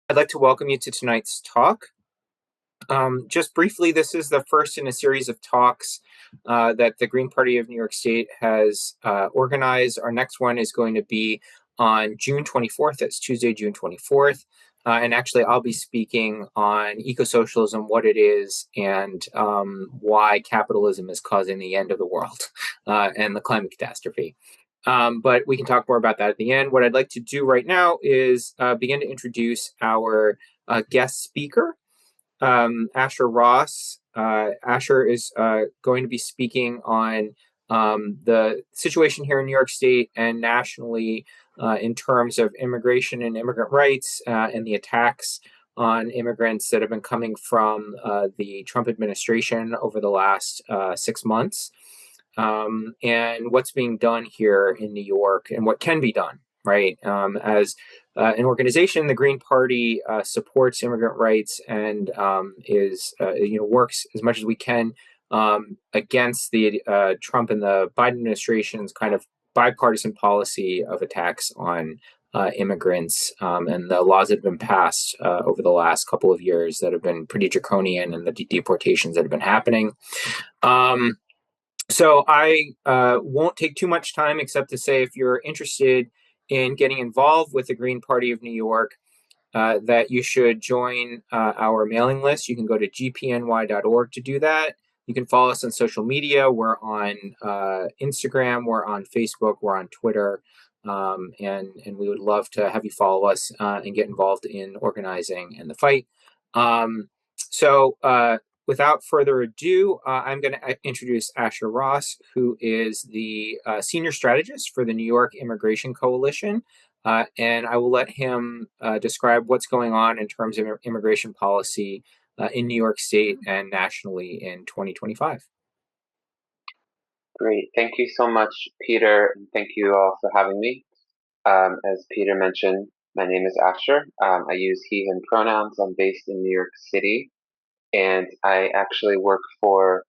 I'd like to welcome you to tonight's talk. Just briefly, this is the first in a series of talks that the Green Party of New York State has organized. Our next one is going to be on June 24th. That's Tuesday, June 24th. And actually, I'll be speaking on eco-socialism, what it is, and why capitalism is causing the end of the world and the climate catastrophe. But we can talk more about that at the end. What I'd like to do right now is begin to introduce our guest speaker, Asher Ross. Asher is going to be speaking on the situation here in New York State and nationally in terms of immigration and immigrant rights and the attacks on immigrants that have been coming from the Trump administration over the last 6 months, and what's being done here in New York and what can be done, right? As an organization, the Green Party supports immigrant rights and is works as much as we can against the Trump and the Biden administration's kind of bipartisan policy of attacks on immigrants and the laws that have been passed over the last couple of years that have been pretty draconian, and the deportations that have been happening. So I won't take too much time except to say, if you're interested in getting involved with the Green Party of New York, that you should join our mailing list. You can go to gpny.org to do that. You can follow us on social media. We're on Instagram, we're on Facebook, we're on Twitter, and we would love to have you follow us and get involved in organizing and the fight. So without further ado, I'm going to introduce Asher Ross, who is the senior strategist for the New York Immigration Coalition. And I will let him describe what's going on in terms of immigration policy in New York State and nationally in 2025. Great. Thank you so much, Peter, and thank you all for having me. As Peter mentioned, my name is Asher. I use he, him pronouns. I'm based in New York City, and I actually work for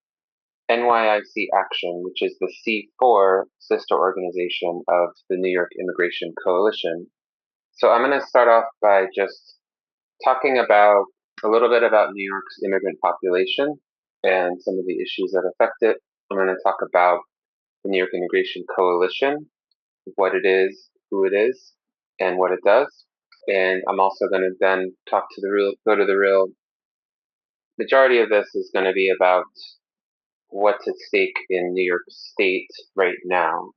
NYIC Action, which is the C4 sister organization of the New York Immigration Coalition. So I'm going to start off by just talking about a little bit about New York's immigrant population and some of the issues that affect it. I'm going to talk about the New York Immigration Coalition, what it is, who it is, and what it does. And I'm also going to then go to the real majority of this is going to be about what's at stake in New York State right now,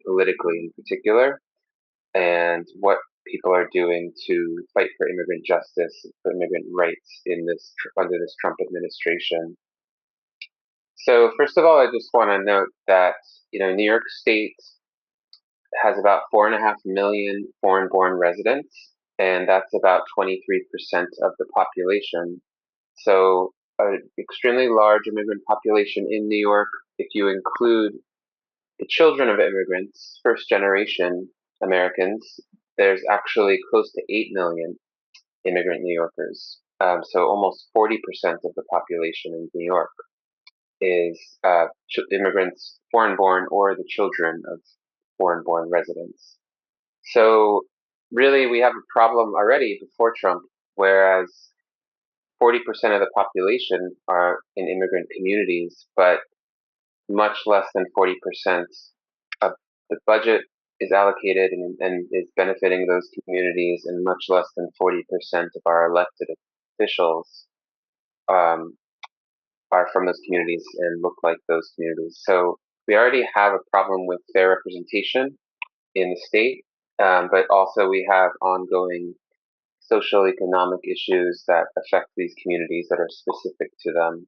politically in particular, and what people are doing to fight for immigrant justice, for immigrant rights under this Trump administration. So first of all, I just want to note that New York State has about 4.5 million foreign-born residents, and that's about 23% of the population. So an extremely large immigrant population in New York. If you include the children of immigrants, first generation Americans, there's actually close to 8 million immigrant New Yorkers. So almost 40% of the population in New York is immigrants, foreign born, or the children of foreign born residents. So really, we have a problem already before Trump, whereas 40% of the population are in immigrant communities, but much less than 40% of the budget is allocated and is benefiting those communities, and much less than 40% of our elected officials are from those communities and look like those communities. So we already have a problem with fair representation in the state, but also we have ongoing social economic issues that affect these communities that are specific to them.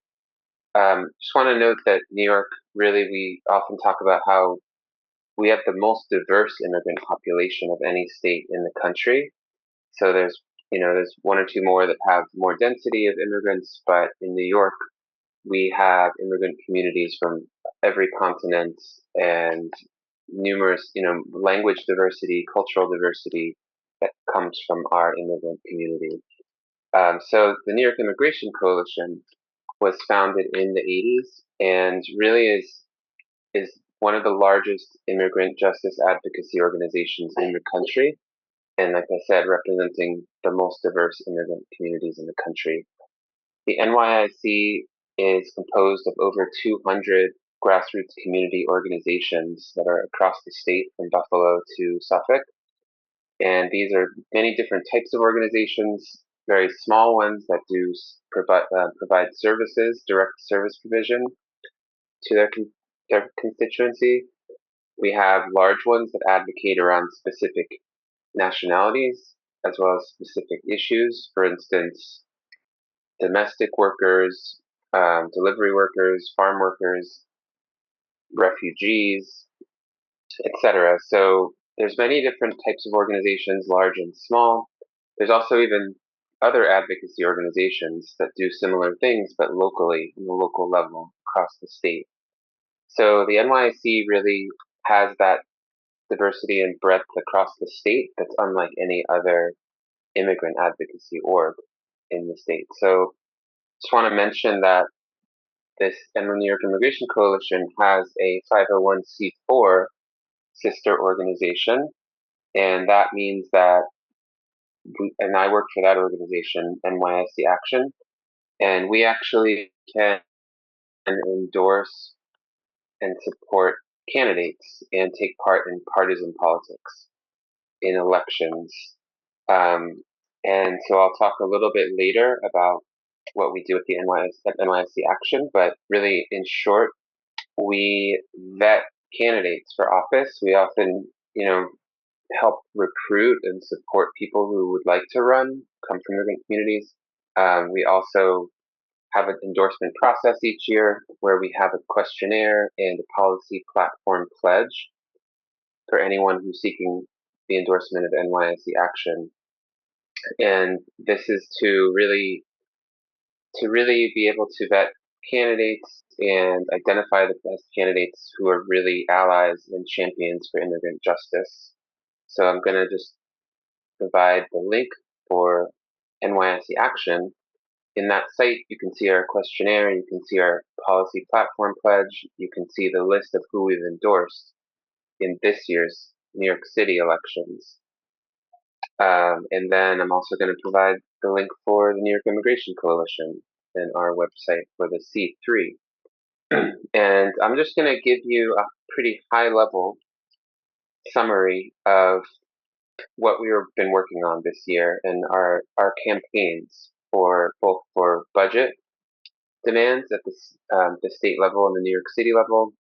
Just want to note that New York, really, we often talk about how we have the most diverse immigrant population of any state in the country. So there's one or two more that have more density of immigrants, but in New York, we have immigrant communities from every continent and numerous, language diversity, cultural diversity that comes from our immigrant community. So the New York Immigration Coalition was founded in the 80s and really is one of the largest immigrant justice advocacy organizations in the country. and like I said, representing the most diverse immigrant communities in the country. The NYIC is composed of over 200 grassroots community organizations that are across the state from Buffalo to Suffolk. And these are many different types of organizations, very small ones that do provide services, direct service provision to their constituency. We have large ones that advocate around specific nationalities as well as specific issues. For instance, domestic workers, delivery workers, farm workers, refugees, etc. So there's many different types of organizations, large and small. There's also even other advocacy organizations that do similar things, but locally, on the local level across the state. So the NYC really has that diversity and breadth across the state that's unlike any other immigrant advocacy org in the state. So just want to mention that this and the New York Immigration Coalition has a 501c4 sister organization, and that means that and I work for that organization, NYSC Action, and we actually can endorse and support candidates and take part in partisan politics in elections. Um, and so I'll talk a little bit later about what we do at the NYSC Action, but really, in short, we vet candidates for office. We often, help recruit and support people who would like to run, come from immigrant communities. We also have an endorsement process each year where we have a questionnaire and a policy platform pledge for anyone who's seeking the endorsement of NYSC Action. And this is to really be able to vet candidates and identify the best candidates who are really allies and champions for immigrant justice. So I'm going to just provide the link for NYSC Action. In that site, you can see our questionnaire, you can see our policy platform pledge, you can see the list of who we've endorsed in this year's New York City elections. And then I'm also going to provide the link for the New York Immigration Coalition and our website for the C3. And I'm just going to give you a pretty high level summary of what we've been working on this year and our campaigns for both for budget demands at the state level and the New York City level,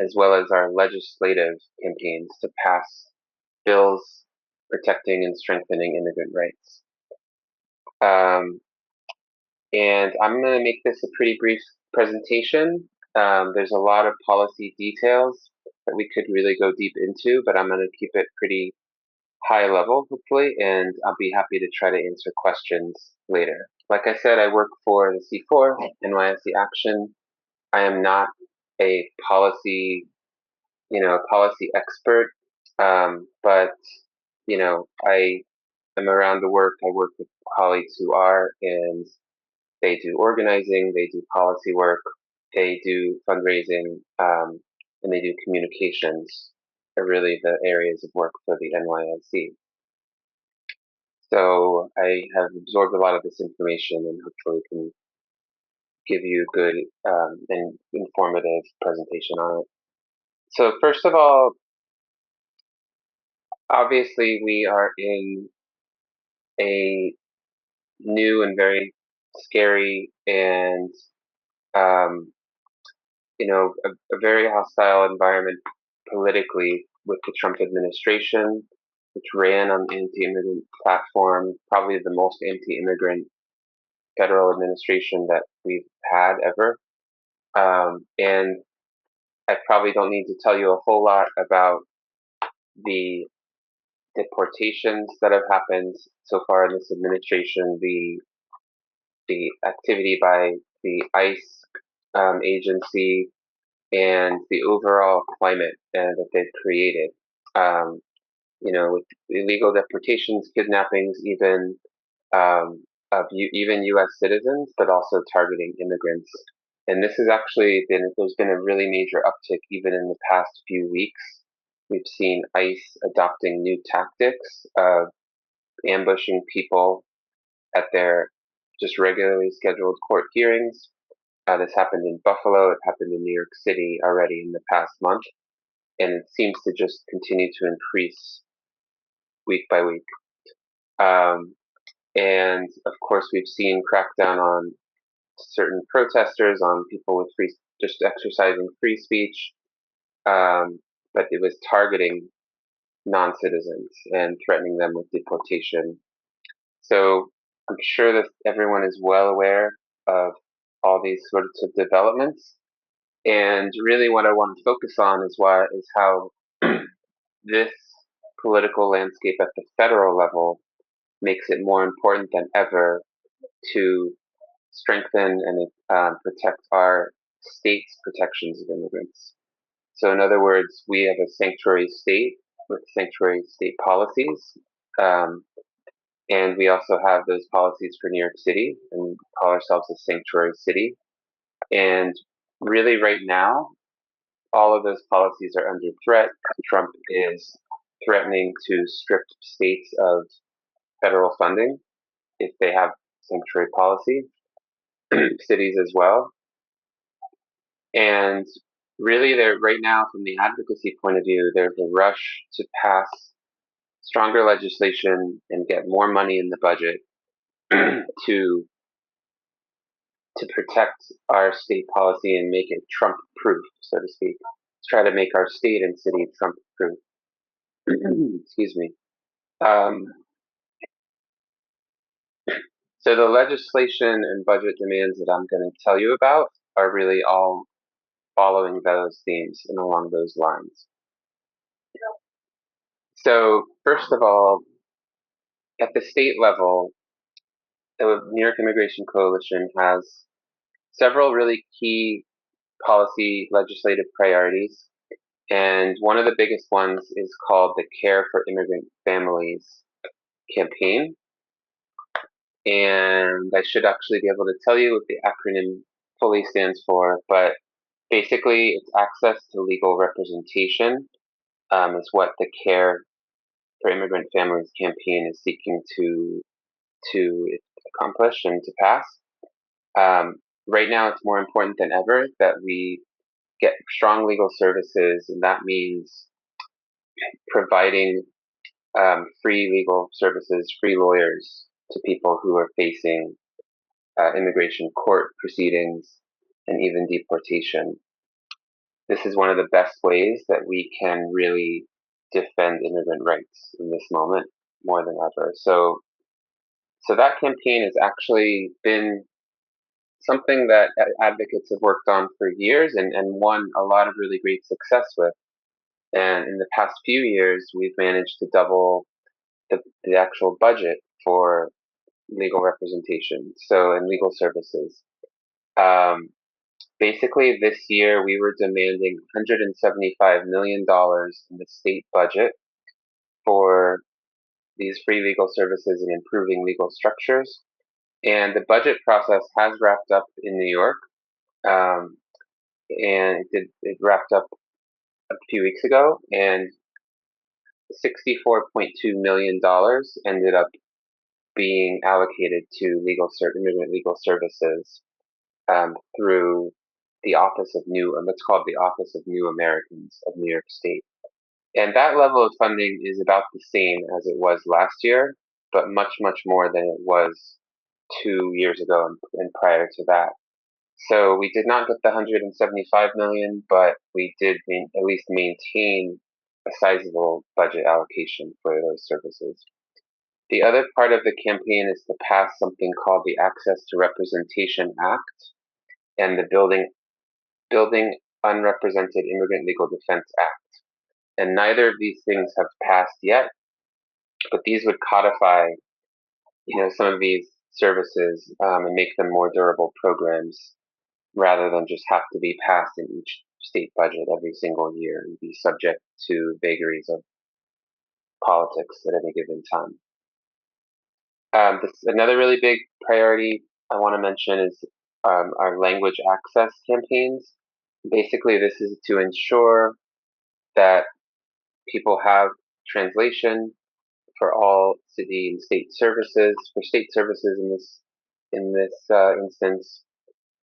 as well as our legislative campaigns to pass bills protecting and strengthening immigrant rights. And I'm going to make this a pretty brief presentation. There's a lot of policy details that we could really go deep into, but I'm going to keep it pretty high level, hopefully, and I'll be happy to try to answer questions later. Like I said, I work for the C4, NYSC Action. I am not a policy expert, but, I am around the work. I work with colleagues who are, and they do organizing, they do policy work, they do fundraising, and they do communications are really the areas of work for the NYSC. So I have absorbed a lot of this information and hopefully can give you a good and informative presentation on it. So first of all, obviously we are in a new and very scary and um, a very hostile environment politically with the Trump administration, which ran on the anti-immigrant platform, probably the most anti-immigrant federal administration that we've had ever. And I probably don't need to tell you a whole lot about the deportations that have happened so far in this administration, the activity by the ICE agency, and the overall climate that they've created. With illegal deportations, kidnappings, even even U.S. citizens, but also targeting immigrants. And this has actually there's been a really major uptick even in the past few weeks. We've seen ICE adopting new tactics of ambushing people at their just regularly scheduled court hearings. This happened in Buffalo. It happened in New York City already in the past month, and it seems to just continue to increase week by week. And of course, we've seen crackdown on certain protesters, on people with just exercising free speech, but it was targeting non-citizens and threatening them with deportation. So I'm sure that everyone is well aware of all these sorts of developments. And really, what I want to focus on is how this political landscape at the federal level makes it more important than ever to strengthen and protect our state's protections of immigrants. So, in other words, we have a sanctuary state with sanctuary state policies. Um, and we also have those policies for New York City, and we call ourselves a sanctuary city. And really, right now, all of those policies are under threat. Trump is threatening to strip states of federal funding if they have sanctuary policy, cities as well. And really, there right now, from the advocacy point of view, there's a rush to pass stronger legislation and get more money in the budget to protect our state policy and make it Trump proof, so to speak. Let's try to make our state and city Trump proof. Excuse me. Um, so the legislation and budget demands that I'm going to tell you about are really all following those themes and along those lines. So first of all, at the state level, the New York Immigration Coalition has several really key policy legislative priorities. And one of the biggest ones is called the Care for Immigrant Families campaign. And I should actually be able to tell you what the acronym fully stands for, but basically it's access to legal representation is what the Care for Immigrant Families campaign is seeking to accomplish and to pass. Right now, it's more important than ever that we get strong legal services, and that means providing free legal services, free lawyers to people who are facing immigration court proceedings and even deportation. This is one of the best ways that we can really defend immigrant rights in this moment more than ever. So that campaign has actually been something that advocates have worked on for years and won a lot of really great success with. And in the past few years, we've managed to double the actual budget for legal representation, so and legal services. Um, Basically, this year we were demanding $175 million in the state budget for these free legal services and improving legal structures. And the budget process has wrapped up in New York, um, and it wrapped up a few weeks ago, and $64.2 million ended up being allocated to immigrant legal services through the Office of what's called the Office of New Americans of New York State. And that level of funding is about the same as it was last year, but much, much more than it was 2 years ago and prior to that. So we did not get the 175 million, but we did at least maintain a sizable budget allocation for those services. The other part of the campaign is to pass something called the Access to Representation Act and the Building Unrepresented Immigrant Legal Defense Act. And neither of these things have passed yet, but these would codify, some of these services and make them more durable programs rather than just have to be passed in each state budget every single year and be subject to vagaries of politics at any given time. Another really big priority I want to mention is our language access campaigns. Basically, this is to ensure that people have translation for all city and state services, for state services in this instance,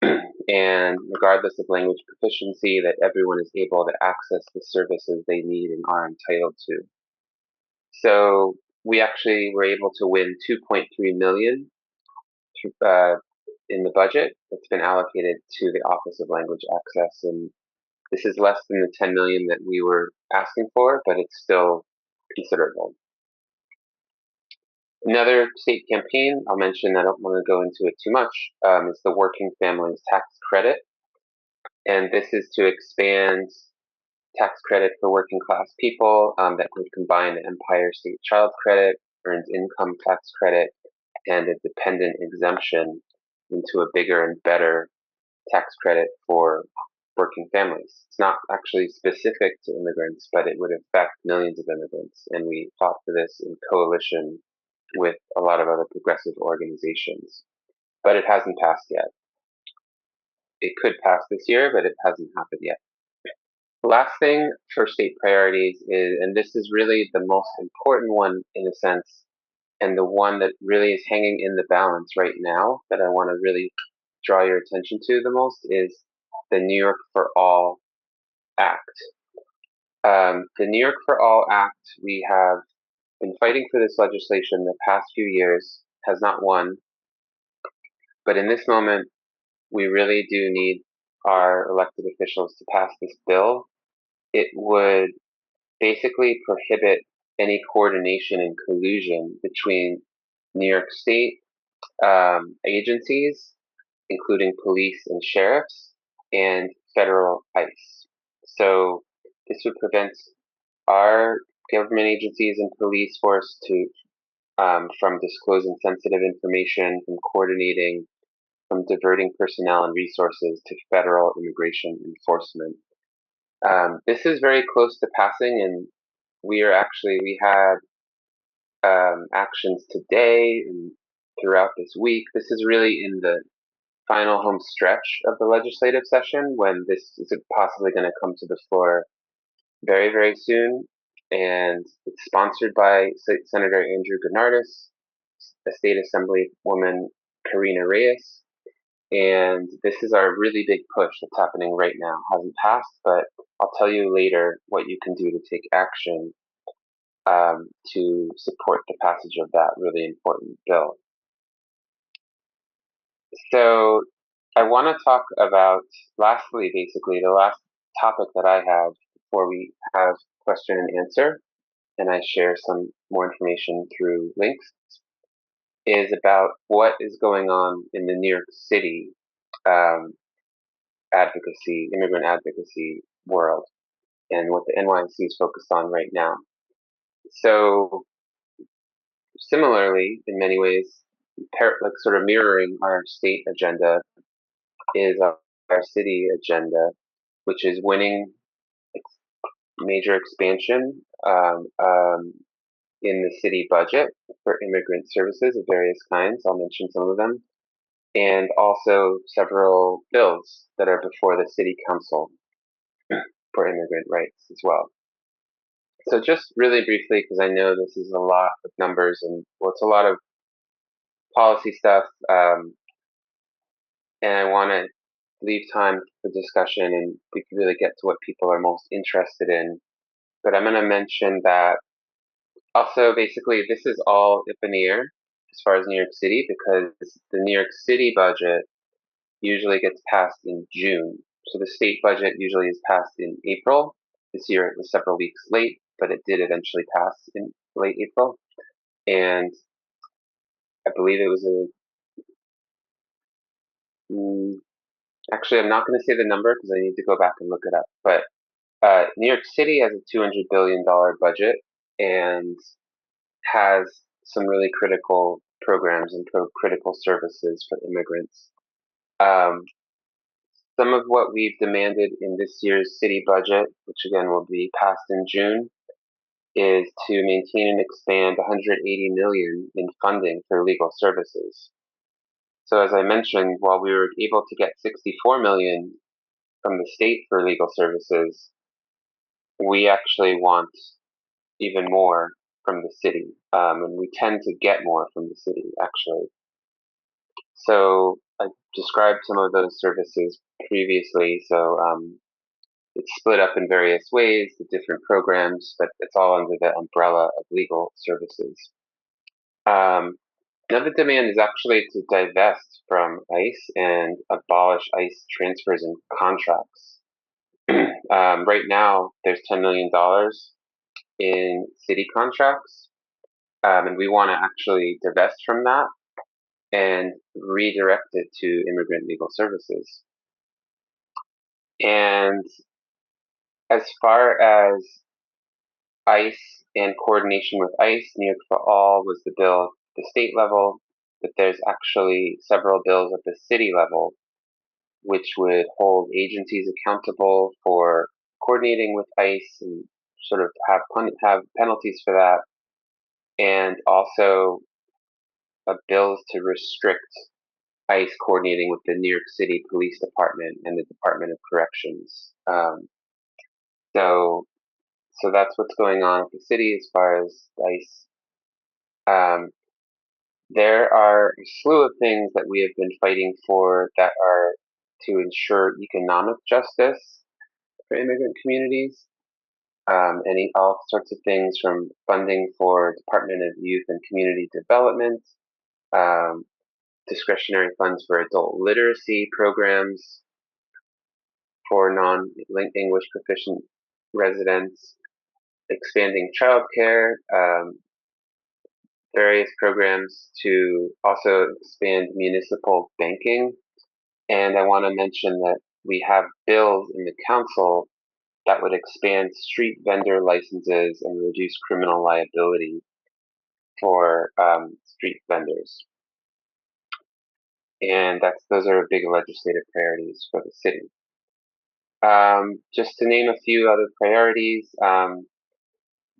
and regardless of language proficiency, that everyone is able to access the services they need and are entitled to. So we actually were able to win 2.3 million in the budget that's been allocated to the Office of Language Access, and this is less than the 10 million that we were asking for, but it's still considerable. Another state campaign I'll mention, I don't want to go into it too much, is the Working Families Tax Credit. And this is to expand tax credit for working class people that would combine the Empire State Child Credit, Earned Income Tax Credit, and a dependent exemption into a bigger and better tax credit for working families. It's not actually specific to immigrants, but it would affect millions of immigrants. And we fought for this in coalition with a lot of other progressive organizations. But it hasn't passed yet. It could pass this year, but it hasn't happened yet. The last thing for state priorities is, and this is really the most important one in a sense, and the one that really is hanging in the balance right now that I want to really draw your attention to the most, is the New York for All Act. The New York for All Act, we have been fighting for this legislation the past few years, has not won, but in this moment, we really do need our elected officials to pass this bill. It would basically prohibit any coordination and collusion between New York State agencies, including police and sheriffs, and federal ICE. So this would prevent our government agencies and police force from disclosing sensitive information, from coordinating, from diverting personnel and resources to federal immigration enforcement. This is very close to passing, and we had actions today and throughout this week. This is really in the final home stretch of the legislative session when this is possibly going to come to the floor very, very soon. And it's sponsored by Senator Andrew Gennardis, a state assemblywoman Karina Reyes, and this is our really big push that's happening right now. Hasn't passed, but I'll tell you later what you can do to take action to support the passage of that really important bill. So I want to talk about, lastly, basically, the last topic that I have before we have question and answer, and I share some more information through links, is about what is going on in the New York City immigrant advocacy world, and what the NYC is focused on right now. So similarly, in many ways, like sort of mirroring our state agenda is our city agenda, which is winning major expansion in the city budget for immigrant services of various kinds. I'll mention some of them. And also several bills that are before the city council for immigrant rights as well. So just really briefly, because I know this is a lot of numbers and it's a lot of policy stuff, and I want to leave time for discussion and we can really get to what people are most interested in. But I'm going to mention that also basically this is all up in the air as far as New York City, because the New York City budget usually gets passed in June. So the state budget usually is passed in April. This year it was several weeks late, but it did eventually pass in late April. And I believe it was actually, I'm not going to say the number because I need to go back and look it up. But New York City has a $200 billion budget and has some really critical programs and critical services for immigrants. Some of what we've demanded in this year's city budget, which again will be passed in June, is to maintain and expand 180 million in funding for legal services. So as I mentioned, while we were able to get 64 million from the state for legal services, we actually want even more from the city. and we tend to get more from the city, actually. So I described some of those services previously. So it's split up in various ways, the different programs, but it's all under the umbrella of legal services. Another demand is actually to divest from ICE and abolish ICE transfers and contracts. Right now, there's $10 million in city contracts, and we want to actually divest from that and redirect it to immigrant legal services. And as far as ICE and coordination with ICE, New York for All was the bill at the state level, but there's actually several bills at the city level which would hold agencies accountable for coordinating with ICE and sort of have penalties for that, and also bills to restrict ICE coordinating with the New York City Police Department and the Department of Corrections. So that's what's going on at the city as far as ICE. There are a slew of things that we have been fighting for that are to ensure economic justice for immigrant communities. All sorts of things from funding for Department of Youth and Community Development, um, discretionary funds for adult literacy programs for non-English proficient residents, expanding childcare, various programs to also expand municipal banking. And I want to mention that we have bills in the council that would expand street vendor licenses and reduce criminal liability for street vendors. And those are big legislative priorities for the city. Just to name a few other priorities,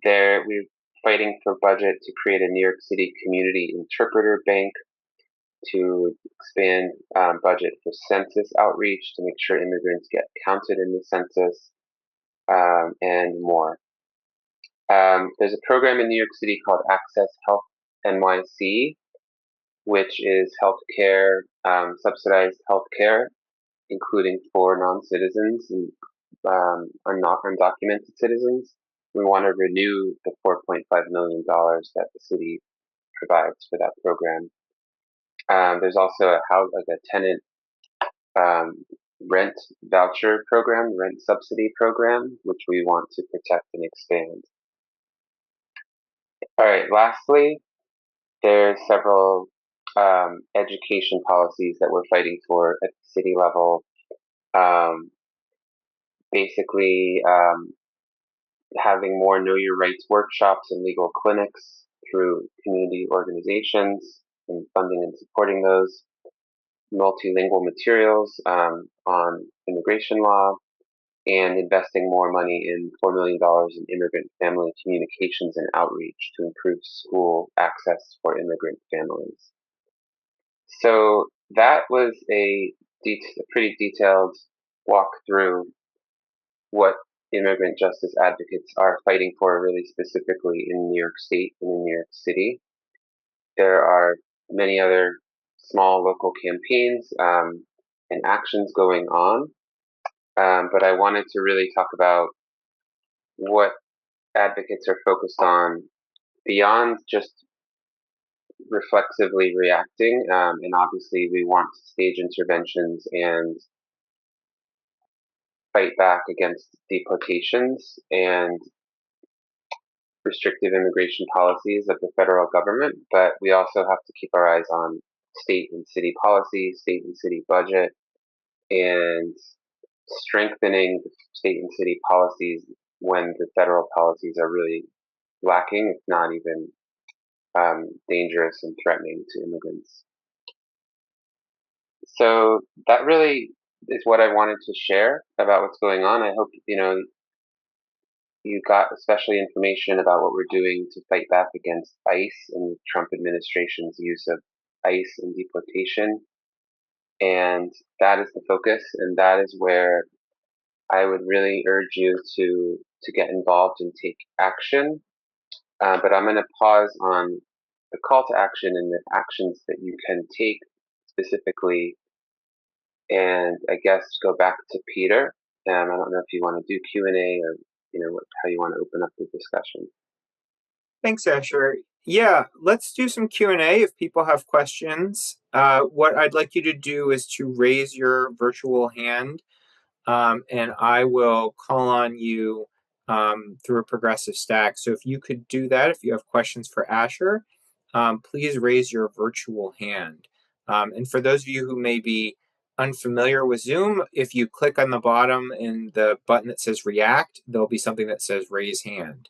we're fighting for budget to create a New York City community interpreter bank to expand budget for census outreach to make sure immigrants get counted in the census, and more. There's a program in New York City called Access Health NYC, which is healthcare, subsidized healthcare, including for non-citizens and undocumented citizens. We want to renew the $4.5 million that the city provides for that program. There's also a tenant rent voucher program, rent subsidy program, which we want to protect and expand. All right, lastly, there's several education policies that we're fighting for at the city level. Basically, having more Know Your Rights workshops and legal clinics through community organizations and funding and supporting those, multilingual materials on immigration law, and investing more money in $4 million in immigrant family communications and outreach to improve school access for immigrant families. So that was a pretty detailed walk through what immigrant justice advocates are fighting for really specifically in New York State and in New York City. There are many other small local campaigns and actions going on, but I wanted to really talk about what advocates are focused on beyond just reflexively reacting. And obviously, we want to stage interventions and fight back against deportations and restrictive immigration policies of the federal government, but we also have to keep our eyes on state and city policy, state and city budget, and strengthening state and city policies when the federal policies are really lacking, if not even dangerous and threatening to immigrants. So that really is what I wanted to share about what's going on. I hope you got especially information about what we're doing to fight back against ICE and the Trump administration's use of ICE and deportation. And that is the focus, and that is where I would really urge you to get involved and take action. but I'm going to pause on the call to action and the actions that you can take specifically, and I guess go back to Peter. I don't know if you want to do Q&A or how you want to open up the discussion. Thanks, Asher. Yeah, let's do some Q&A if people have questions. What I'd like you to do is to raise your virtual hand, and I will call on you through a progressive stack. So if you could do that, if you have questions for Asher, please raise your virtual hand. And for those of you who may be unfamiliar with Zoom, if you click on the bottom in the button that says React, there'll be something that says Raise Hand.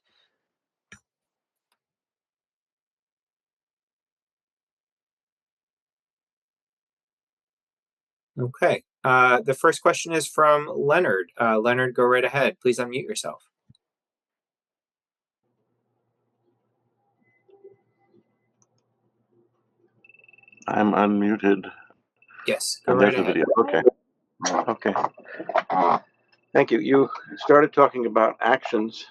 Okay. The first question is from Leonard. Leonard, go right ahead. Please unmute yourself. I'm unmuted. Yes, go right ahead. Video. Okay. Thank you. You started talking about actions,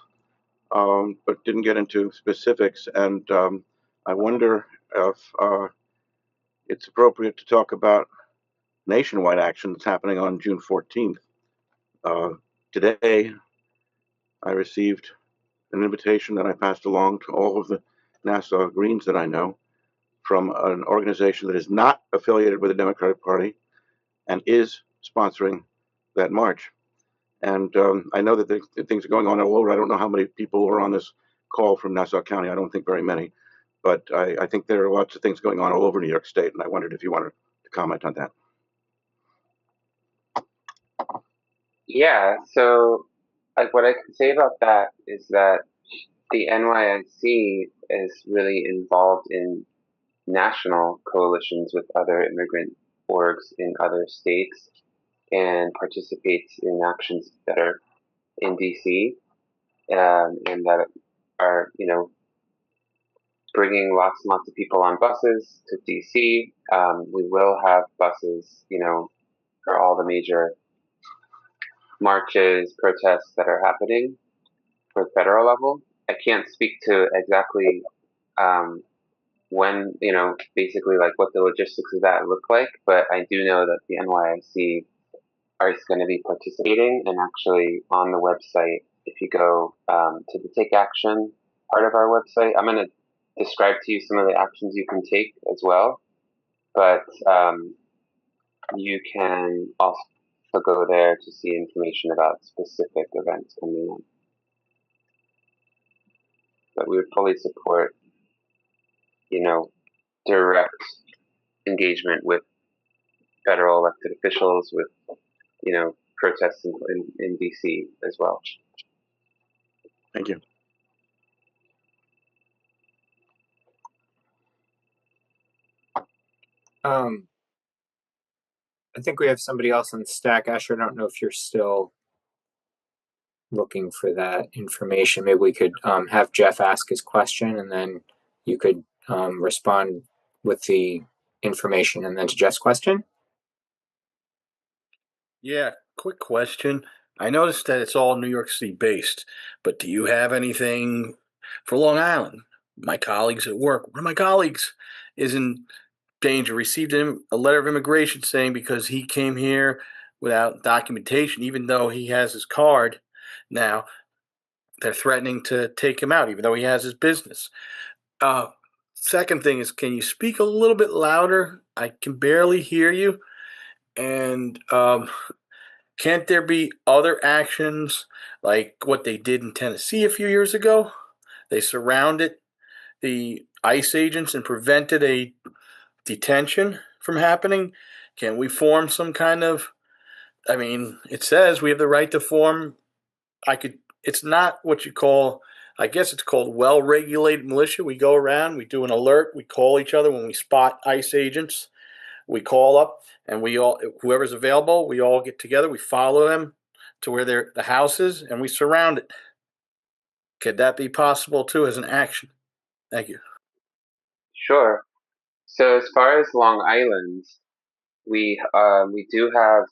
but didn't get into specifics. And I wonder if it's appropriate to talk about nationwide action that's happening on June 14th. Today, I received an invitation that I passed along to all of the Nassau Greens that I know from an organization that is not affiliated with the Democratic Party and is sponsoring that march. And I know that things are going on all over. I don't know how many people are on this call from Nassau County. I don't think very many, but I think there are lots of things going on all over New York State, and I wondered if you wanted to comment on that. Yeah, so what I can say about that is that the NYIC is really involved in national coalitions with other immigrant orgs in other states and participates in actions that are in DC, and that are, bringing lots and lots of people on buses to DC. We will have buses, for all the major marches, protests that are happening for the federal level. I can't speak to exactly when, basically like what the logistics of that look like, but I do know that the NYIC is going to be participating, and actually on the website, if you go to the Take Action part of our website, I'm going to describe to you some of the actions you can take as well, but you can also go there to see information about specific events coming up. But we would fully support, direct engagement with federal elected officials, with, protests in DC as well. Thank you. I think we have somebody else on the stack. Asher, I don't know if you're still looking for that information. Maybe we could have Jeff ask his question, and then you could respond with the information and then to Jeff's question. Yeah, quick question. I noticed that it's all New York City based, but do you have anything for Long Island? My colleagues at work, one of my colleagues is in danger, received a letter of immigration saying because he came here without documentation, even though he has his card now, they're threatening to take him out, even though he has his business. Second thing is, can you speak a little bit louder? I can barely hear you. And can't there be other actions like what they did in Tennessee a few years ago? They surrounded the ICE agents and prevented a detention from happening. Can we form some kind of, it says we have the right to form, it's not what you call, I guess it's called well-regulated militia. We go around, we do an alert, we call each other when we spot ICE agents. We call up and we all, whoever's available, we all get together, we follow them to where the house is, and we surround it. Could that be possible too as an action? Thank you. Sure. So as far as Long Island, we do have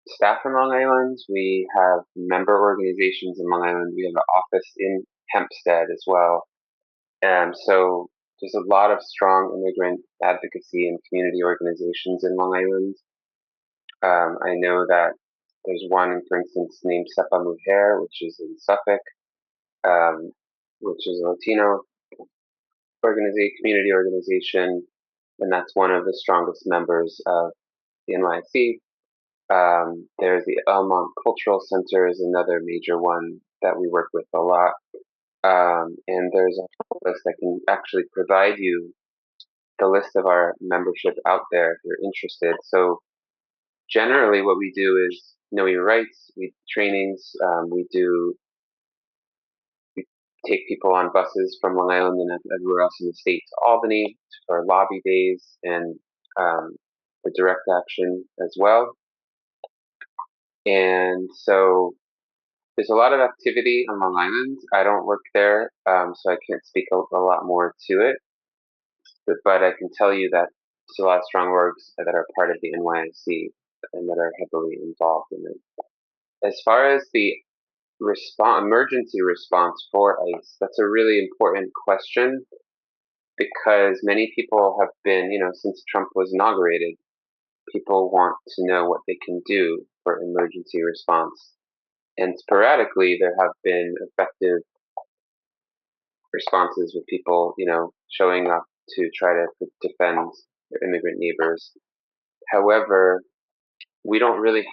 staff in Long Island. We have member organizations in Long Island. We have an office in Hempstead as well. So there's a lot of strong immigrant advocacy and community organizations in Long Island. I know that there's one, for instance, named Sepa Mujer, which is in Suffolk, um, which is a Latino community organization, and that's one of the strongest members of the NYC. There's the Elmont Cultural Center is another major one that we work with a lot. And there's a list that can actually provide you the list of our membership out there if you're interested. So generally what we do is know your rights, we trainings, we take people on buses from Long Island and everywhere else in the state to Albany for lobby days and for direct action as well. And so there's a lot of activity on Long Island. I don't work there, so I can't speak a lot more to it. But I can tell you that there's a lot of strong orgs that are part of the NYC and that are heavily involved in it. As far as the emergency response for ICE, that's a really important question because many people have been, since Trump was inaugurated, people want to know what they can do for emergency response. And sporadically, there have been effective responses with people, showing up to try to defend their immigrant neighbors. However, we don't really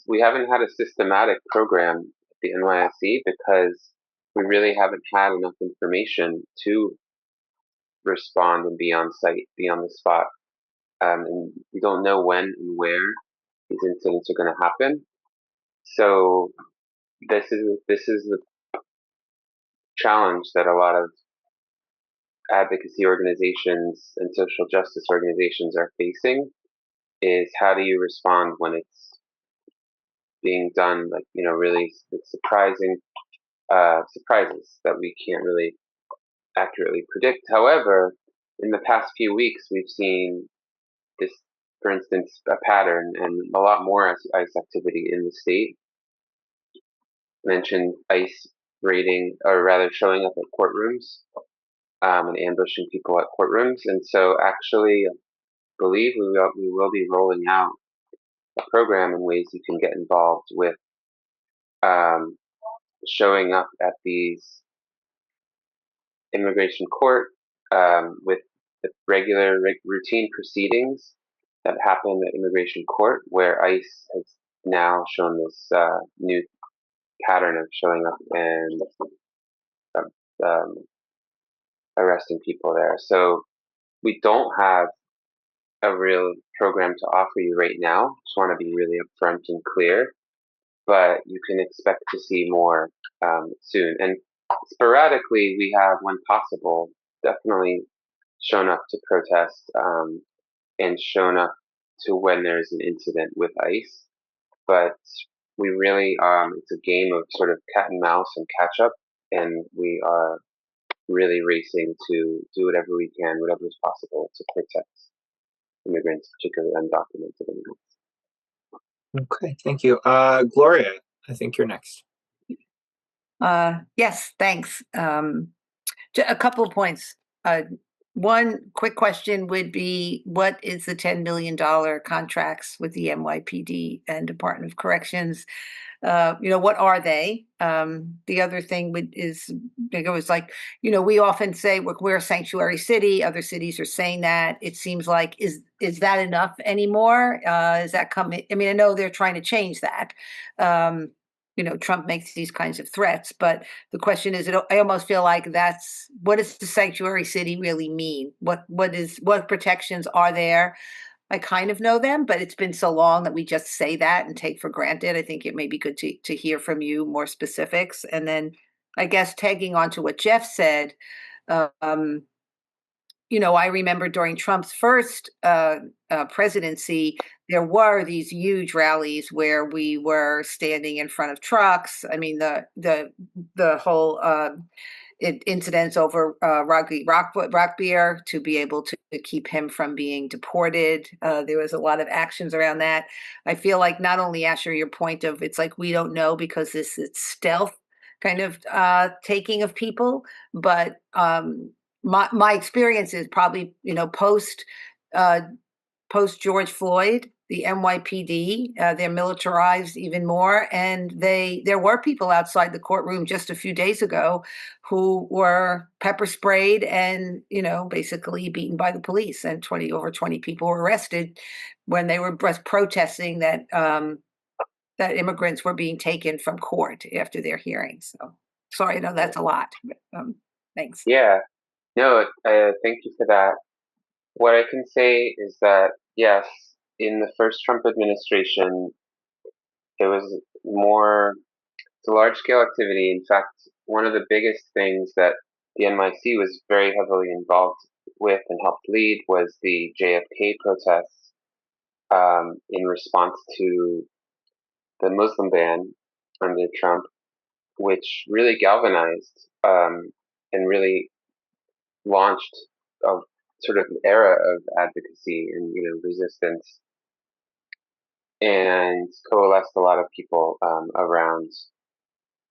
we haven't had a systematic program at the NYSC because we really haven't had enough information to respond and be on site, be on the spot. And we don't know when and where these incidents are going to happen. So this is the challenge that a lot of advocacy organizations and social justice organizations are facing is how do you respond when it's being done really surprising surprises that we can't really accurately predict. However, in the past few weeks we've seen this, for instance, a pattern and a lot more ICE activity in the state. I mentioned ICE raiding, or rather showing up at courtrooms and ambushing people at courtrooms. And so actually believe we will be rolling out a program in ways you can get involved with showing up at these immigration court with the regular routine proceedings that happen at immigration court, where ICE has now shown this new pattern of showing up and um, arresting people there. So we don't have a real program to offer you right now. Just want to be really upfront and clear, but you can expect to see more soon. And sporadically, we have, when possible, definitely shown up to protest and shown up to when there's an incident with ICE. But we really, it's a game of sort of cat and mouse and catch up, and we are really racing to do whatever we can, whatever is possible to protect immigrants, particularly undocumented immigrants. Okay, thank you. Gloria, I think you're next. Yes, thanks. A couple of points. One quick question would be, what is the $10 million contracts with the NYPD and Department of Corrections? What are they? The other thing is, it was like, we often say we're a sanctuary city. Other cities are saying that. It seems like, is that enough anymore? Is that coming? I mean, I know they're trying to change that. Trump makes these kinds of threats, but the question is, I almost feel like what does the sanctuary city really mean? What protections are there? I kind of know them, but it's been so long that we just say that and take for granted. I think it may be good to hear from you more specifics. And then I guess tagging on to what Jeff said, I remember during Trump's first presidency, there were these huge rallies where we were standing in front of trucks. I mean, the whole incidents over Rockbeer to be able to keep him from being deported. There was a lot of actions around that. I feel like not only, Asher, your point of it's like we don't know because it's stealth kind of taking of people, but my experience is probably, post George Floyd, the NYPD, they're militarized even more, and there were people outside the courtroom just a few days ago who were pepper sprayed and basically beaten by the police, and over 20 people were arrested when they were protesting that that immigrants were being taken from court after their hearings. So sorry, I know that's a lot, but thanks. Yeah, no, thank you for that. What I can say is that, yes, in the first Trump administration, there was more, it's a large scale activity. In fact, one of the biggest things that the NYC was very heavily involved with and helped lead was the JFK protests in response to the Muslim ban under Trump, which really galvanized and really launched a sort of era of advocacy and resistance, and coalesced a lot of people around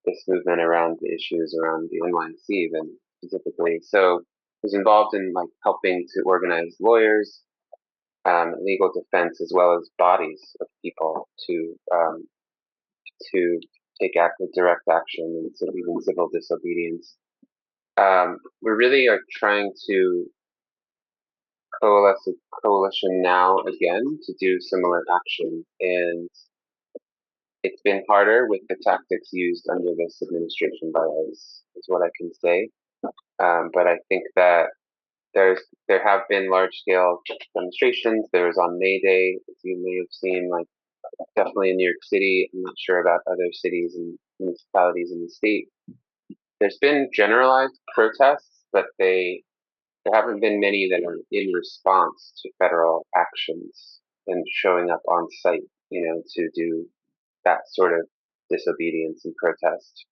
this movement, around the issues around the NYC even specifically. So was involved in like helping to organize lawyers, legal defense, as well as bodies of people to take active direct action and even civil disobedience. We really are trying to coalesce a coalition now again to do similar action, and it's been harder with the tactics used under this administration by ICE, is what I can say. But I think that there have been large scale demonstrations. There was on May Day, as you may have seen, like definitely in New York City. I'm not sure about other cities and municipalities in the state. There's been generalized protests, but there haven't been many that are in response to federal actions and showing up on site, to do that sort of disobedience and protest.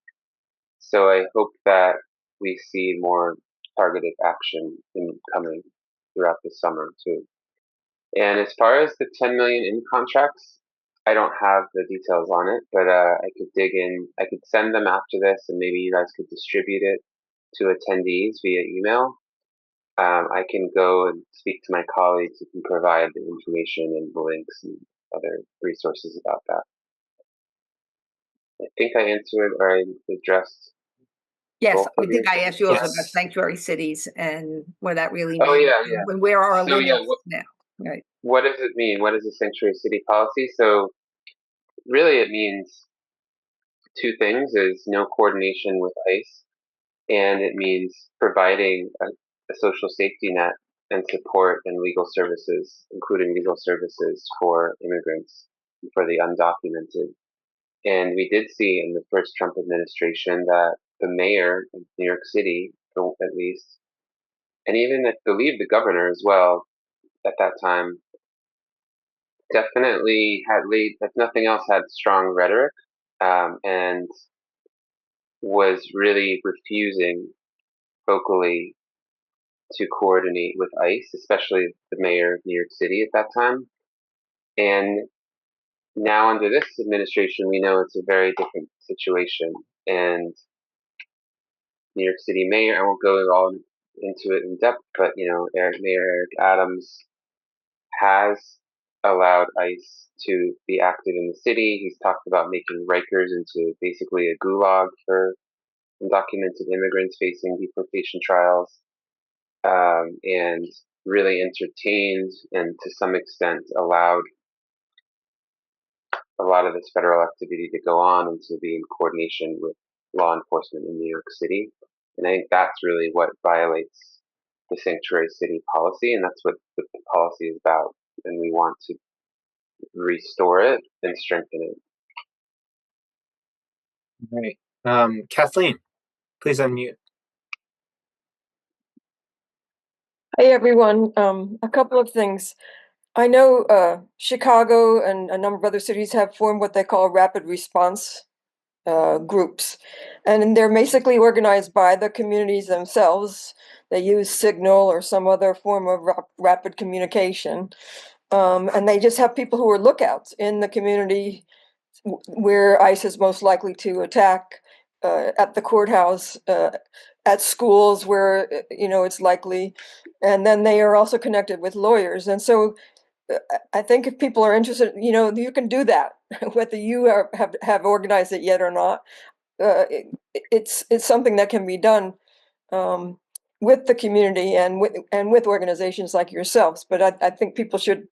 So I hope that we see more targeted action coming throughout the summer too. And as far as the 10 million in contracts, I don't have the details on it, but I could dig in. I could send them after this, and maybe you guys could distribute it to attendees via email. I can go and speak to my colleagues who can provide the information and the links and other resources about that. I think I answered or I addressed. Yes, I think I asked you also about Yes. sanctuary cities and what that really Oh means. yeah. And where are our So yeah, limits now? Right. what does it mean? What is a sanctuary city policy? So really it means two things: is no coordination with ICE, and it means providing a social safety net and support and legal services, including legal services for immigrants, for the undocumented. And we did see in the first Trump administration that the mayor of New York City, at least, and even I believe the governor as well at that time, definitely had lead, if nothing else, had strong rhetoric, and was really refusing vocally to coordinate with ICE, especially the mayor of New York City at that time. And now under this administration, we know it's a very different situation. And New York City mayor, I won't go all into it in depth, but Mayor Eric Adams has allowed ICE to be active in the city. He's talked about making Rikers into basically a gulag for undocumented immigrants facing deportation trials, and really entertained and to some extent allowed a lot of this federal activity to go on and to be in coordination with law enforcement in New York City. And I think that's really what violates the sanctuary city policy, and that's what the policy is about. And we want to restore it and strengthen it. All right. Kathleen, please unmute. Hey everyone, a couple of things. I know Chicago and a number of other cities have formed what they call rapid response groups, and they're basically organized by the communities themselves. They use Signal or some other form of rapid communication, and they just have people who are lookouts in the community where ICE is most likely to attack, at the courthouse, at schools where it's likely, and then they are also connected with lawyers. And so I think if people are interested, you can do that, whether you have organized it yet or not. It's something that can be done with the community and with organizations like yourselves. But I think people should,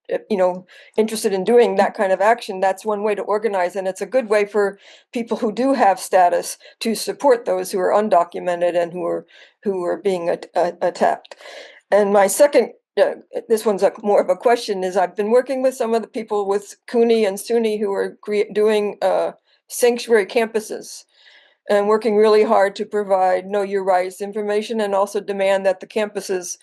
interested in doing that kind of action. That's one way to organize, and it's a good way for people who do have status to support those who are undocumented and who are being attacked. And my second, this one's more of a question, is I've been working with some of the people with CUNY and SUNY who are doing sanctuary campuses, and working really hard to provide know your rights information, and also demand that the campuses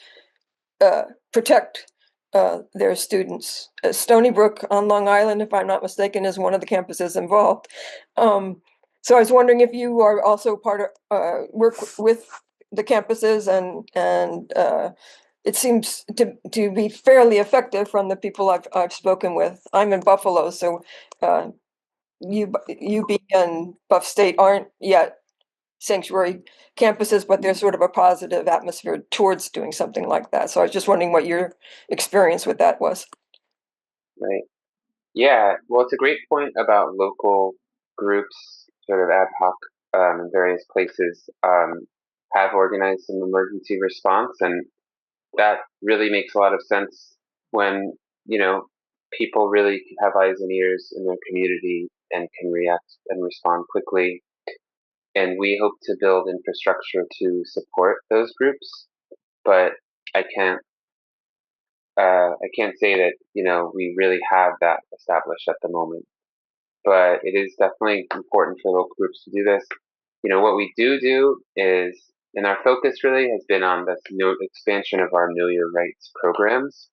protect their students. Stony Brook on Long Island, if I'm not mistaken, is one of the campuses involved. So I was wondering if you are also part of work with the campuses, and it seems to be fairly effective from the people I've spoken with. I'm in Buffalo, so UB and Buff State aren't yet sanctuary campuses, but there's sort of a positive atmosphere towards doing something like that. So I was just wondering what your experience with that was. Right. Yeah. Well, it's a great point about local groups, sort of ad hoc, in various places, have organized some emergency response, and that really makes a lot of sense when people really have eyes and ears in their community and can react and respond quickly. And we hope to build infrastructure to support those groups, but I can't say that we really have that established at the moment. But it is definitely important for local groups to do this. What we do is, and our focus really has been on this new expansion of our Know Your Rights programs,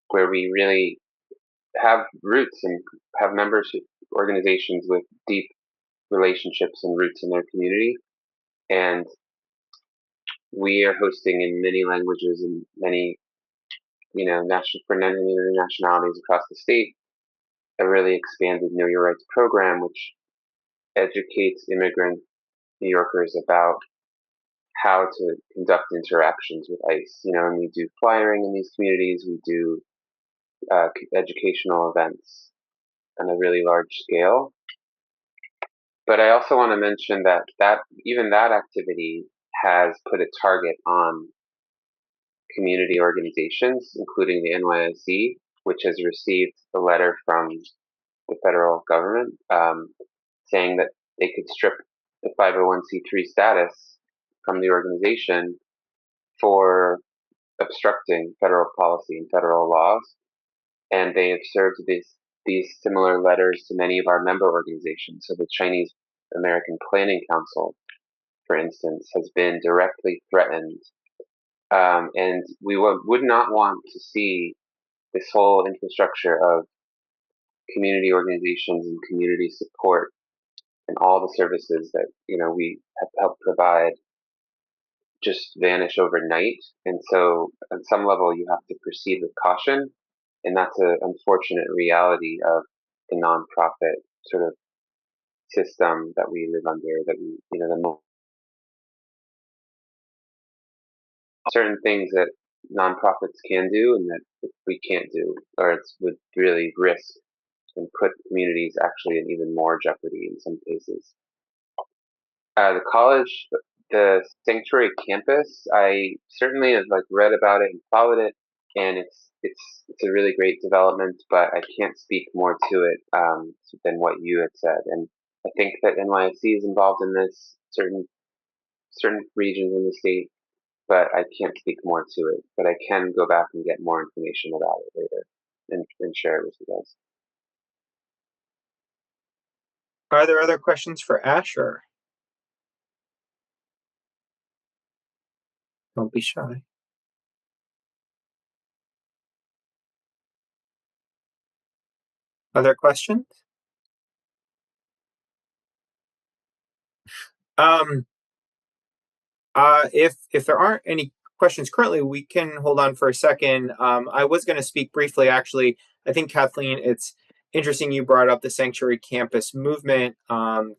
where we really have roots and have membership organizations with deep relationships and roots in their community. And we are hosting in many languages and many, for many nationalities across the state, a really expanded Know Your Rights program, which educates immigrant New Yorkers about how to conduct interactions with ICE. And we do flyering in these communities. We do educational events on a really large scale. But I also want to mention that even that activity has put a target on community organizations, including the NYSE, which has received a letter from the federal government saying that they could strip the 501c3 status from the organization for obstructing federal policy and federal laws. And they have served these similar letters to many of our member organizations. So the Chinese American Planning Council, for instance, has been directly threatened. And we would not want to see this whole infrastructure of community organizations and community support and all the services that we have helped provide just vanish overnight. And so on some level you have to proceed with caution, and that's an unfortunate reality of the nonprofit sort of system that we live under, that certain things that nonprofits can do and that we can't do, or it would really risk and put communities actually in even more jeopardy in some cases. The college, the sanctuary campus, I certainly have read about it and followed it, and it's a really great development, but I can't speak more to it than what you had said. And I think that NYSC is involved in this, certain regions in the state, but I can't speak more to it. But I can go back and get more information about it later and share it with you guys. Are there other questions for Asher? Don't be shy. Other questions? If there aren't any questions currently, we can hold on for a second. I was going to speak briefly, actually. I think, Kathleen, it's interesting you brought up the sanctuary campus movement,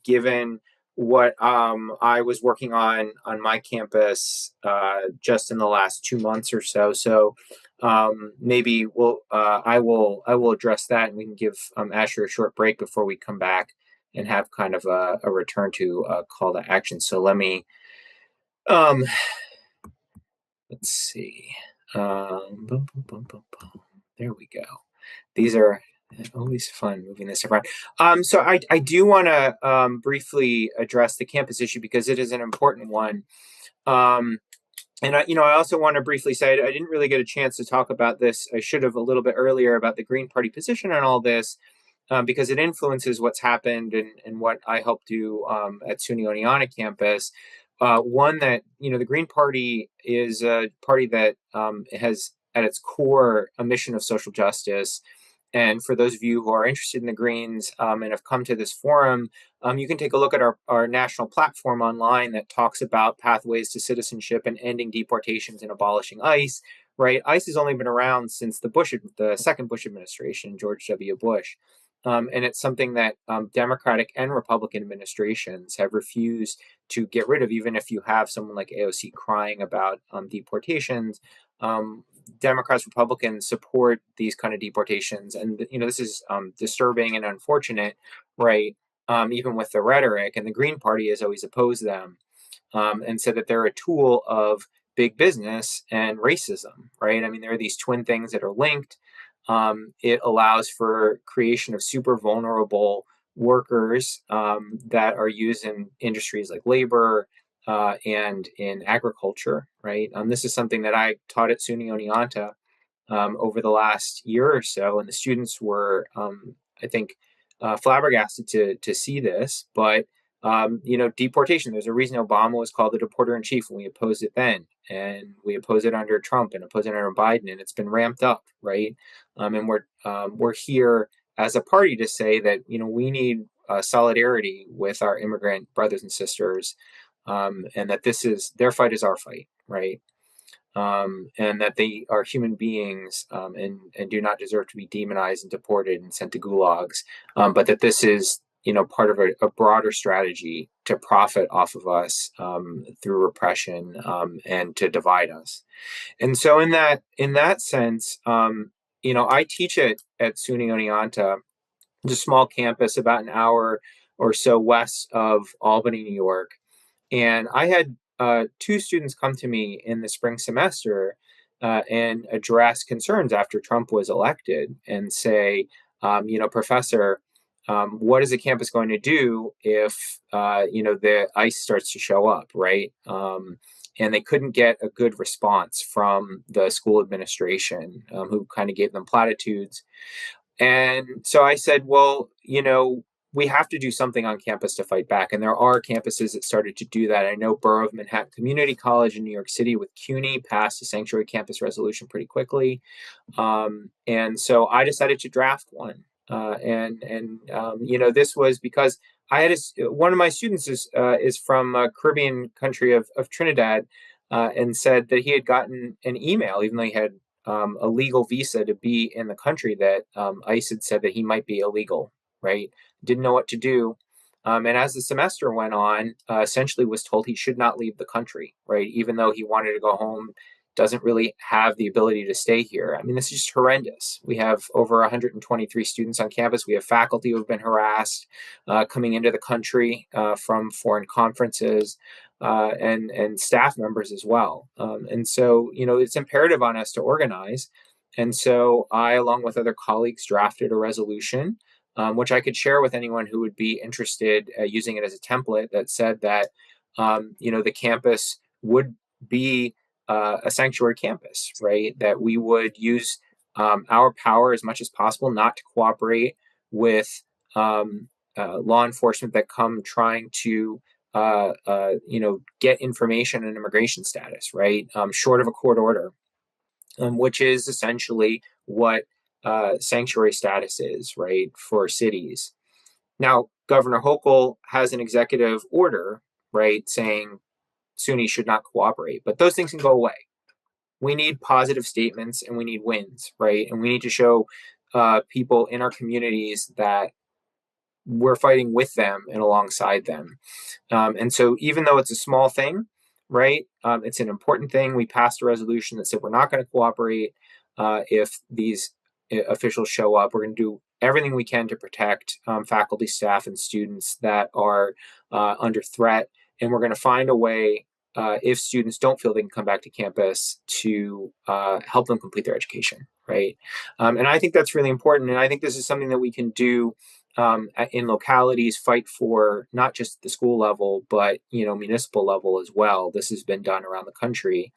given what I was working on my campus just in the last 2 months or so. So maybe I will address that, and we can give Asher a short break before we come back and have kind of a return to call to action. So let me let's see. Boom, boom, boom, boom, boom. There we go. These are always fun moving this around. So I do want to briefly address the campus issue because it is an important one. And I also want to briefly say I didn't really get a chance to talk about this. I should have a little bit earlier about the Green Party position on all this, because it influences what's happened and what I help do at SUNY Oneonta campus. One that, the Green Party is a party that has at its core a mission of social justice. And for those of you who are interested in the Greens and have come to this forum, you can take a look at our national platform online that talks about pathways to citizenship and ending deportations and abolishing ICE. Right, ICE has only been around since the second Bush administration, George W. Bush. And it's something that Democratic and Republican administrations have refused to get rid of, even if you have someone like AOC crying about deportations. Democrats, Republicans support these kind of deportations, and this is disturbing and unfortunate, right? Even with the rhetoric, and the Green Party has always opposed them, and said that they're a tool of big business and racism, right? I mean, there are these twin things that are linked. It allows for creation of super vulnerable workers that are used in industries like labor and in agriculture, right? This is something that I taught at SUNY Oneonta over the last year or so, and the students were, I think, flabbergasted to see this. But deportation. There's a reason Obama was called the deporter in chief, and we opposed it then, and we opposed it under Trump, and opposed it under Biden, and it's been ramped up, right? And we're here as a party to say that we need solidarity with our immigrant brothers and sisters, and that their fight is our fight, right? And that they are human beings, and do not deserve to be demonized and deported and sent to gulags, but that this is part of a broader strategy to profit off of us through repression, and to divide us. And so in that sense, I teach at SUNY Oneonta, it's a small campus about an hour or so west of Albany, New York. And I had two students come to me in the spring semester and address concerns after Trump was elected and say, Professor, what is the campus going to do if, the ICE starts to show up, right? And they couldn't get a good response from the school administration, who kind of gave them platitudes. And so I said, well, we have to do something on campus to fight back. And there are campuses that started to do that. I know Borough of Manhattan Community College in New York City with CUNY passed a sanctuary campus resolution pretty quickly. And so I decided to draft one. This was because I had one of my students is from a Caribbean country of Trinidad, and said that he had gotten an email, even though he had a legal visa to be in the country, that ICE had said that he might be illegal, right? Didn't know what to do. And as the semester went on, essentially was told he should not leave the country, right? Even though he wanted to go home, doesn't really have the ability to stay here. I mean, this is just horrendous. We have over 123 students on campus. We have faculty who have been harassed coming into the country from foreign conferences, and staff members as well. And so, it's imperative on us to organize. And so I, along with other colleagues, drafted a resolution, which I could share with anyone who would be interested, using it as a template that said that, the campus would be a sanctuary campus, right? That we would use our power as much as possible not to cooperate with law enforcement that come trying to get information on immigration status, right? Short of a court order, which is essentially what sanctuary status is, right, for cities. Now, Governor Hochul has an executive order, right, saying SUNY should not cooperate, but those things can go away. We need positive statements and we need wins, right? And we need to show people in our communities that we're fighting with them and alongside them. And so even though it's a small thing, right, it's an important thing. We passed a resolution that said we're not going to cooperate if these officials show up. We're going to do everything we can to protect faculty, staff, and students that are under threat. And we're going to find a way, if students don't feel they can come back to campus, to help them complete their education, right? And I think that's really important. And I think this is something that we can do in localities, fight for not just the school level, but municipal level as well. This has been done around the country.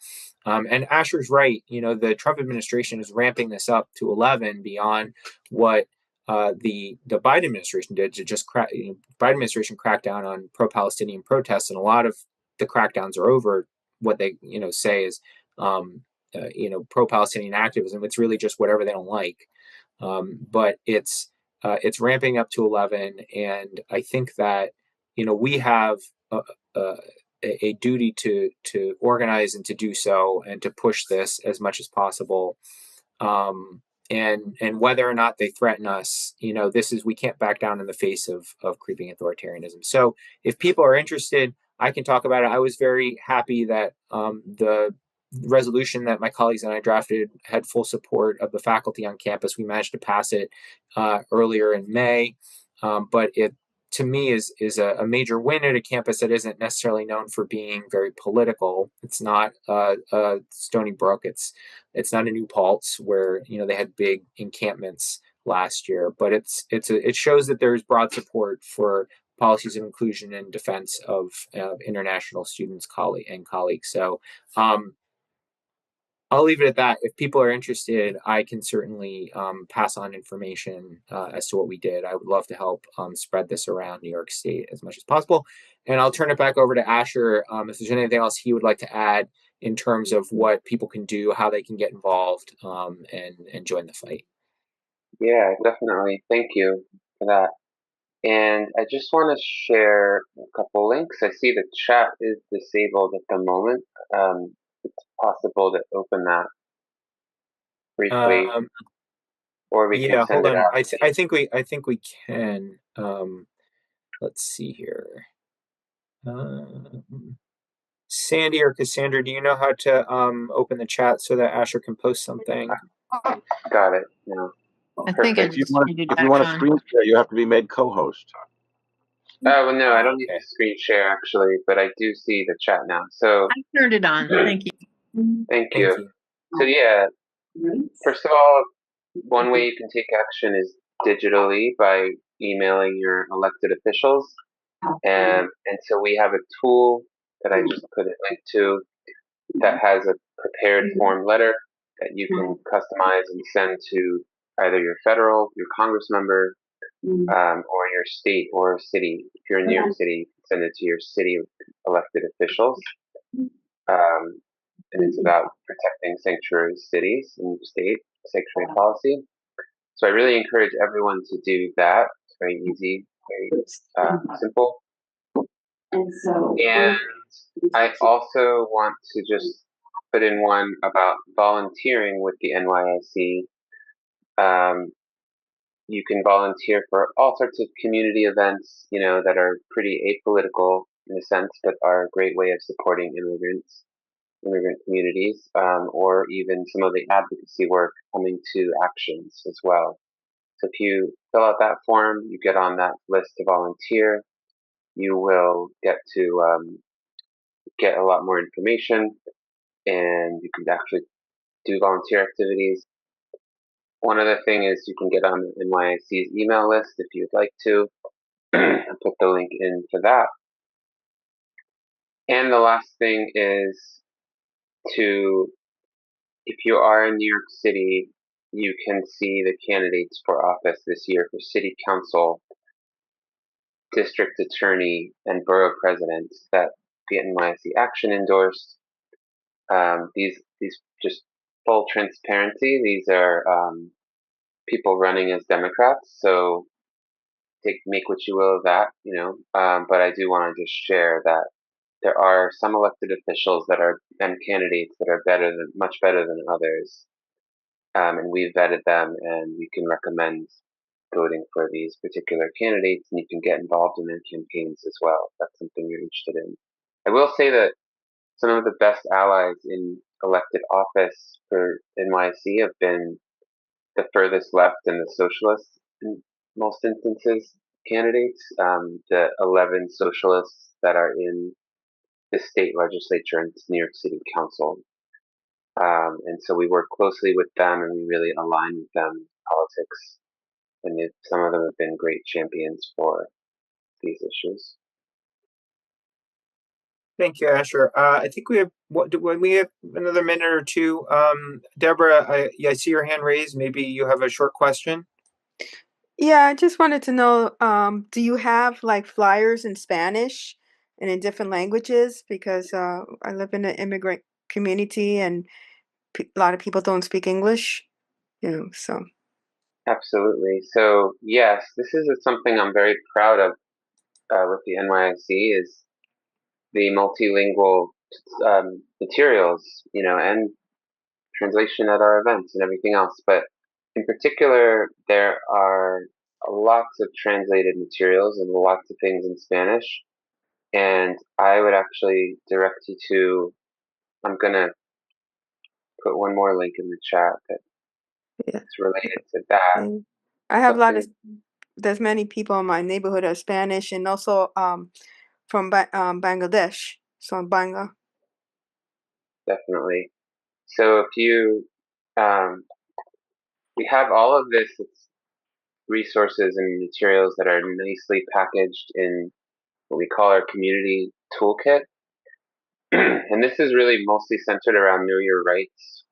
And Asher's right. The Trump administration is ramping this up to 11 beyond what the Biden administration did to just Biden administration cracked down on pro-Palestinian protests, and a lot of the crackdowns are over what they say is pro-Palestinian activism. It's really just whatever they don't like, but it's ramping up to 11, and I think that we have a duty to organize and to do so and to push this as much as possible. And whether or not they threaten us, we can't back down in the face of creeping authoritarianism. So if people are interested, I can talk about it. I was very happy that the resolution that my colleagues and I drafted had full support of the faculty on campus. We managed to pass it earlier in May, but it, to me, is a major win at a campus that isn't necessarily known for being very political. It's not Stony Brook. It's not a New Paltz where they had big encampments last year, but it shows that there's broad support for policies of inclusion and defense of international students, colleagues. So I'll leave it at that. If people are interested, I can certainly pass on information as to what we did. I would love to help spread this around New York State as much as possible. And I'll turn it back over to Asher if there's anything else he would like to add in terms of what people can do, how they can get involved, and join the fight. Yeah, definitely. Thank you for that. And I just want to share a couple links. I see the chat is disabled at the moment. It's possible to open that briefly, or we can send hold it on. out. I think we can. Let's see here. Sandy or Cassandra, do you know how to open the chat so that Asher can post something? Got it. No. I think If you want to screen share, you have to be made co-host. Oh, well, no, I don't need to screen share actually, but I do see the chat now. So I turned it on. Thank you. Thank you. So yeah, first of all, one way you can take action is digitally by emailing your elected officials. And so we have a tool that I just put a link to that has a prepared form letter that you can customize and send to either your Congress member, or your state or city. If you're in New York City, you can send it to your city elected officials. And it's about protecting sanctuary cities and state sanctuary policy. So I really encourage everyone to do that. It's very easy, very simple. And I also want to just put in one about volunteering with the NYIC. You can volunteer for all sorts of community events, that are pretty apolitical in a sense, but are a great way of supporting immigrant communities, or even some of the advocacy work coming to actions as well. So if you fill out that form, you get on that list to volunteer. You will get to get a lot more information, and you can actually do volunteer activities. One other thing is you can get on the NYIC's email list if you'd like to. I'll put the link in for that. And the last thing is if you are in New York City, you can see the candidates for office this year for city council, district attorney, and borough presidents that the NYC Action endorsed. These just full transparency. These are people running as Democrats. So make what you will of that, But I do want to just share that there are some elected officials and candidates that are much better than others. And we've vetted them, and we can recommend voting for these particular candidates, and you can get involved in their campaigns as well. If that's something you're interested in. I will say that some of the best allies in elected office for NYC have been the furthest left and the socialists in most instances candidates. The 11 socialists that are in the state legislature and New York City Council. And so we work closely with them and we really align with them in politics. And some of them have been great champions for these issues. Thank you, Asher. I think we have when we have another minute or two. Deborah, I see your hand raised. Maybe you have a short question. Yeah, I just wanted to know, do you have like flyers in Spanish and in different languages? Because I live in an immigrant community and a lot of people don't speak English, so. Absolutely. So yes, this is something I'm very proud of with the NYIC is the multilingual materials, and translation at our events and everything else. But in particular, there are lots of translated materials and lots of things in Spanish. And I would actually direct you to, I'm going to put one more link in the chat that's related to that. And I have there's many people in my neighborhood are Spanish and also from Bangladesh, so Bangla. Definitely. So if you, we have all of this resources and materials that are nicely packaged in what we call our community toolkit. And this is really mostly centered around Know Your Rights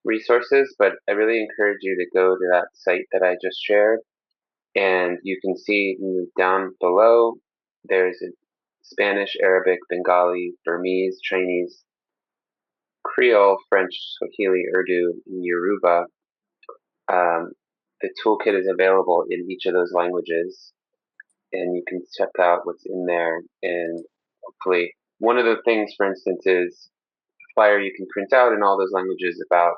resources, but I really encourage you to go to that site that I just shared. And you can see down below, there's Spanish, Arabic, Bengali, Burmese, Chinese, Creole, French, Swahili, Urdu, and Yoruba. The toolkit is available in each of those languages, and you can check out what's in there. And hopefully, one of the things, for instance, is a flyer you can print out in all those languages about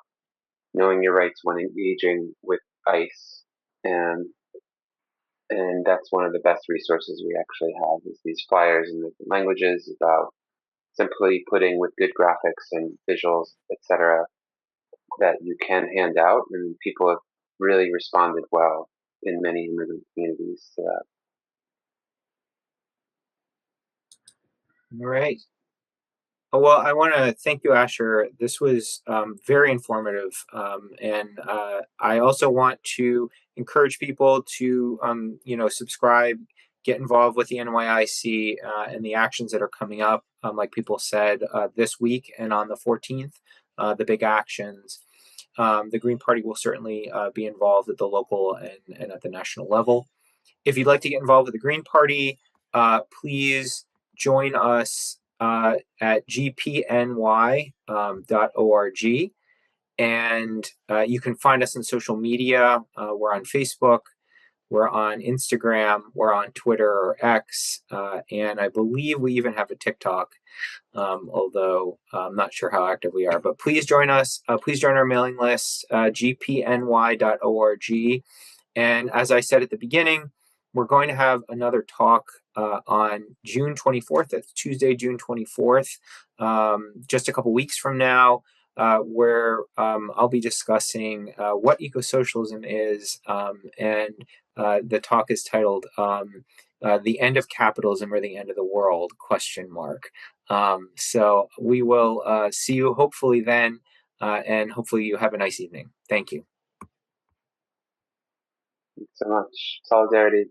knowing your rights when engaging with ICE. And that's one of the best resources we actually have is these flyers in different languages about simply putting with good graphics and visuals, etc., that you can hand out, and people have really responded well in many immigrant communities to that. All right. Well, I want to thank you, Asher. This was very informative, and I also want to encourage people to, subscribe, get involved with the NYIC and the actions that are coming up. Like people said this week and on the 14th, the big actions. The Green Party will certainly be involved at the local and at the national level. If you'd like to get involved with the Green Party, please join us at gpny.org. And you can find us on social media. We're on Facebook, we're on Instagram, we're on Twitter or X, and I believe we even have a TikTok, although I'm not sure how active we are. But please join us. Please join our mailing list, gpny.org. And as I said at the beginning, we're going to have another talk on June 24th. That's Tuesday, June 24th, just a couple weeks from now, where I'll be discussing what eco-socialism is, and the talk is titled "The End of Capitalism or the End of the World?" ? So we will see you hopefully then, and hopefully you have a nice evening. Thank you. Thanks so much. Solidarity.